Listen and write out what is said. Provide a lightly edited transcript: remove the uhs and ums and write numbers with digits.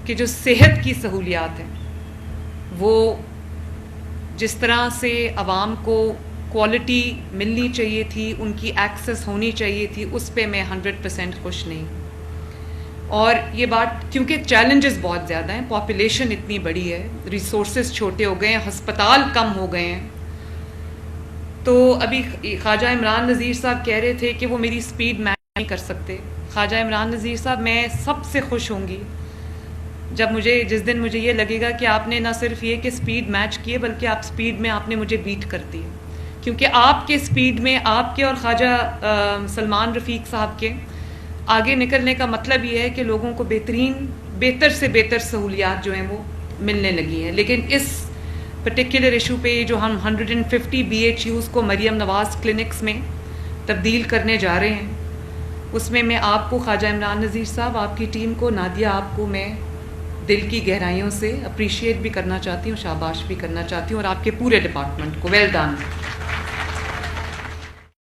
कि जो सेहत की सहूलियात हैं वो जिस तरह से आवाम को क्वालिटी मिलनी चाहिए थी, उनकी एक्सेस होनी चाहिए थी, उस पे मैं 100% खुश नहीं। और ये बात क्योंकि चैलेंजेस बहुत ज़्यादा हैं, पॉपुलेशन इतनी बड़ी है, रिसोर्सेज छोटे हो गए हैं, अस्पताल कम हो गए हैं। तो अभी ख्वाजा इमरान नज़ीर साहब कह रहे थे कि वो मेरी स्पीड मैच नहीं कर सकते। ख्वाजा इमरान नज़ीर साहब, मैं सबसे खुश होंगी जब जिस दिन मुझे ये लगेगा कि आपने ना सिर्फ ये कि स्पीड मैच किए, बल्कि आप स्पीड में आपने मुझे बीट कर दी। क्योंकि आपके स्पीड में, आपके और ख्वाजा सलमान रफ़ीक साहब के आगे निकलने का मतलब ये है कि लोगों को बेहतर से बेहतर सहूलियात जो हैं वो मिलने लगी हैं। लेकिन इस पर्टिकुलर इशू पे जो हम 150 BHUs को मरियम नवाज़ क्लिनिक्स में तब्दील करने जा रहे हैं, उसमें मैं आपको, ख्वाजा इमरान नज़ीर साहब, आपकी टीम को, नादिया, आपको मैं दिल की गहराइयों से अप्रिशिएट भी करना चाहती हूँ, शाबाश भी करना चाहती हूँ, और आपके पूरे डिपार्टमेंट को वेल डन।